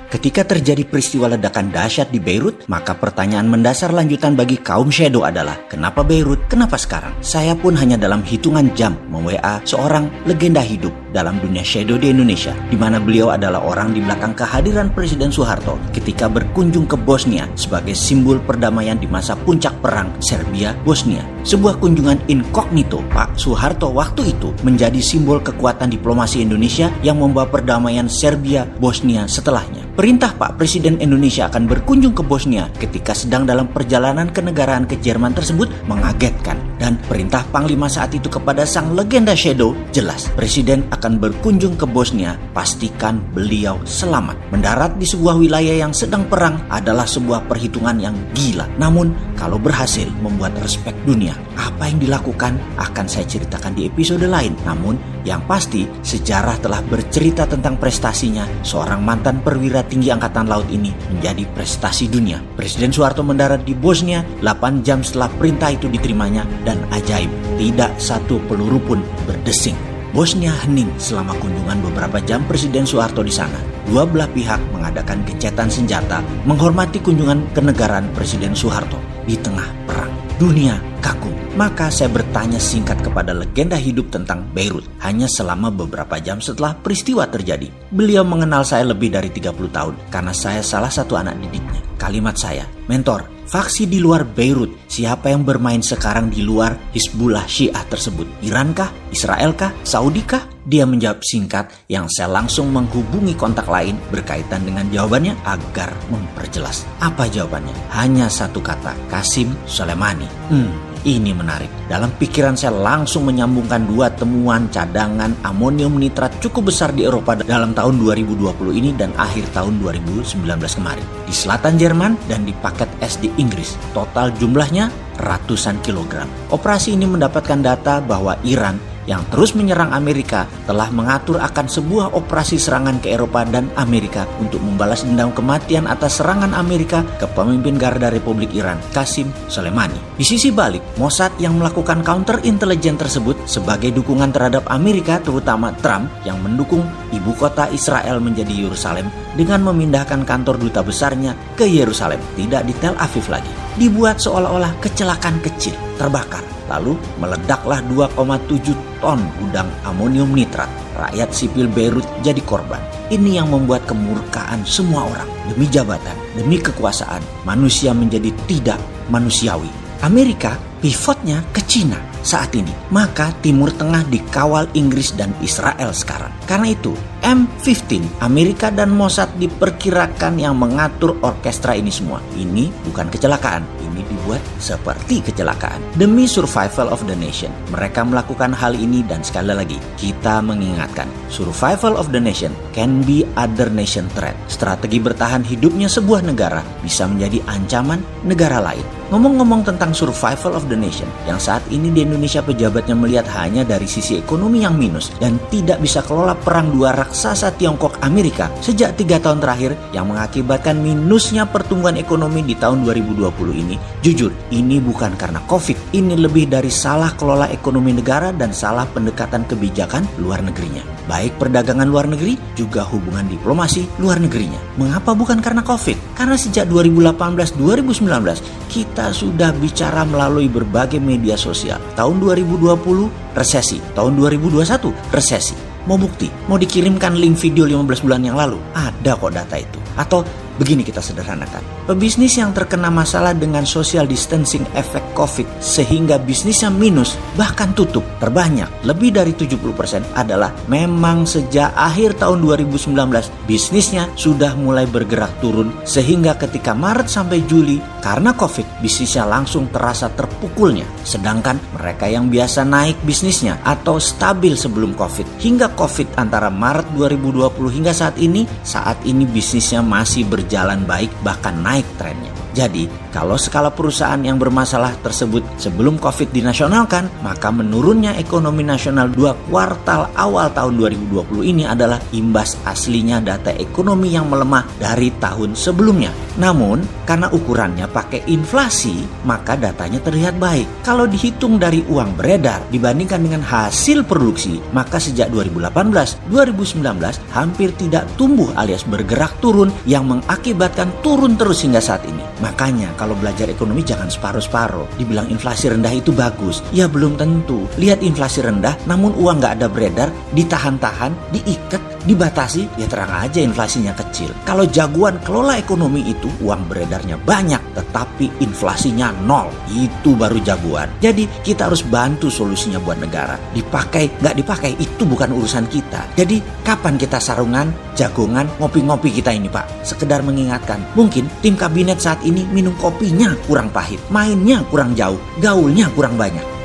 Ketika terjadi peristiwa ledakan dahsyat di Beirut, maka pertanyaan mendasar lanjutan bagi kaum Shadow adalah, kenapa Beirut? Kenapa sekarang? Saya pun hanya dalam hitungan jam mem-WA seorang legenda hidup dalam dunia Shadow di Indonesia, di mana beliau adalah orang di belakang kehadiran Presiden Soeharto ketika berkunjung ke Bosnia sebagai simbol perdamaian di masa puncak perang Serbia-Bosnia. Sebuah kunjungan inkognito Pak Soeharto waktu itu menjadi simbol kekuatan diplomasi Indonesia yang membawa perdamaian Serbia-Bosnia setelahnya. Perintah Pak Presiden Indonesia akan berkunjung ke Bosnia ketika sedang dalam perjalanan kenegaraan ke Jerman tersebut mengagetkan. Dan perintah Panglima saat itu kepada sang legenda Shadow jelas, Presiden akan berkunjung ke Bosnia, pastikan beliau selamat. Mendarat di sebuah wilayah yang sedang perang adalah sebuah perhitungan yang gila. Namun kalau berhasil membuat respek dunia, apa yang dilakukan akan saya ceritakan di episode lain. Namun yang pasti sejarah telah bercerita tentang prestasinya. Seorang mantan perwira tinggi angkatan laut ini menjadi prestasi dunia. Presiden Soeharto mendarat di Bosnia 8 jam setelah perintah itu diterimanya, dan ajaib, tidak satu peluru pun berdesing. Bosnia hening selama kunjungan beberapa jam Presiden Soeharto di sana. Dua belah pihak mengadakan gencatan senjata menghormati kunjungan kenegaraan Presiden Soeharto di tengah perang. Dunia kagum. Maka saya bertanya singkat kepada legenda hidup tentang Beirut hanya selama beberapa jam setelah peristiwa terjadi. Beliau mengenal saya lebih dari 30 tahun karena saya salah satu anak didiknya. Kalimat saya, mentor, faksi di luar Beirut, siapa yang bermain sekarang di luar Hizbullah Syiah tersebut? Iran kah? Israel kah? Saudi kah? Dia menjawab singkat yang saya langsung menghubungi kontak lain berkaitan dengan jawabannya agar memperjelas. Apa jawabannya? Hanya satu kata, Qasim Soleimani. Ini menarik. Dalam pikiran saya langsung menyambungkan dua temuan cadangan amonium nitrat cukup besar di Eropa dalam tahun 2020 ini dan akhir tahun 2019 kemarin. Di selatan Jerman dan di paket es di Inggris. Total jumlahnya ratusan kilogram. Operasi ini mendapatkan data bahwa Iran yang terus menyerang Amerika telah mengatur akan sebuah operasi serangan ke Eropa dan Amerika untuk membalas dendam kematian atas serangan Amerika ke pemimpin Garda Republik Iran, Qasim Soleimani. Di sisi balik, Mossad yang melakukan counter intelijen tersebut sebagai dukungan terhadap Amerika, terutama Trump yang mendukung ibu kota Israel menjadi Yerusalem dengan memindahkan kantor duta besarnya ke Yerusalem, tidak di Tel Aviv lagi. Dibuat seolah-olah kecelakaan kecil, terbakar. Lalu meledaklah 2,7 ton gudang amonium nitrat. Rakyat sipil Beirut jadi korban. Ini yang membuat kemurkaan semua orang. Demi jabatan, demi kekuasaan, manusia menjadi tidak manusiawi. Amerika pivotnya ke Cina saat ini. Maka Timur Tengah dikawal Inggris dan Israel sekarang. Karena itu, M15, Amerika dan Mossad diperkirakan yang mengatur orkestra ini semua. Ini bukan kecelakaan, ini dibuat seperti kecelakaan. Demi survival of the nation, mereka melakukan hal ini dan sekali lagi, kita mengingatkan, survival of the nation can be other nation threat. Strategi bertahan hidupnya sebuah negara bisa menjadi ancaman negara lain. Ngomong-ngomong tentang survival of the nation, yang saat ini di Indonesia pejabatnya melihat hanya dari sisi ekonomi yang minus dan tidak bisa kelola perang dua raksasa Tiongkok Amerika sejak 3 tahun terakhir yang mengakibatkan minusnya pertumbuhan ekonomi di tahun 2020 ini. Jujur, ini bukan karena COVID, ini lebih dari salah kelola ekonomi negara dan salah pendekatan kebijakan luar negerinya. Baik perdagangan luar negeri, juga hubungan diplomasi luar negerinya. Mengapa bukan karena COVID? Karena sejak 2018-2019, kita sudah bicara melalui berbagai media sosial. Tahun 2020, resesi. Tahun 2021, resesi. Mau bukti? Mau dikirimkan link video 15 bulan yang lalu? Ada kok data itu. Atau begini kita sederhanakan. Pebisnis yang terkena masalah dengan social distancing efek COVID sehingga bisnisnya minus bahkan tutup terbanyak lebih dari 70% adalah memang sejak akhir tahun 2019 bisnisnya sudah mulai bergerak turun sehingga ketika Maret sampai Juli karena COVID bisnisnya langsung terasa terpukulnya. Sedangkan mereka yang biasa naik bisnisnya atau stabil sebelum COVID hingga COVID antara Maret 2020 hingga saat ini bisnisnya masih berjalan baik bahkan naik trennya. Jadi Kalau skala perusahaan yang bermasalah tersebut sebelum COVID dinasionalkan, maka menurunnya ekonomi nasional 2 kuartal awal tahun 2020 ini adalah imbas aslinya data ekonomi yang melemah dari tahun sebelumnya. Namun, karena ukurannya pakai inflasi, maka datanya terlihat baik. Kalau dihitung dari uang beredar dibandingkan dengan hasil produksi, maka sejak 2018-2019 hampir tidak tumbuh alias bergerak turun yang mengakibatkan turun terus hingga saat ini. Makanya kalau belajar ekonomi jangan separuh-separuh. Dibilang inflasi rendah itu bagus, ya belum tentu. Lihat inflasi rendah namun uang nggak ada beredar, ditahan-tahan, diikat, dibatasi, ya terang aja inflasinya kecil. Kalau jagoan kelola ekonomi itu uang beredarnya banyak tetapi inflasinya nol, itu baru jagoan. Jadi kita harus bantu solusinya buat negara. Dipakai nggak dipakai itu bukan urusan kita. Jadi kapan kita sarungan, jagongan, ngopi-ngopi kita ini Pak? Sekedar mengingatkan, mungkin tim kabinet saat ini minum kopinya kurang pahit, mainnya kurang jauh, gaulnya kurang banyak.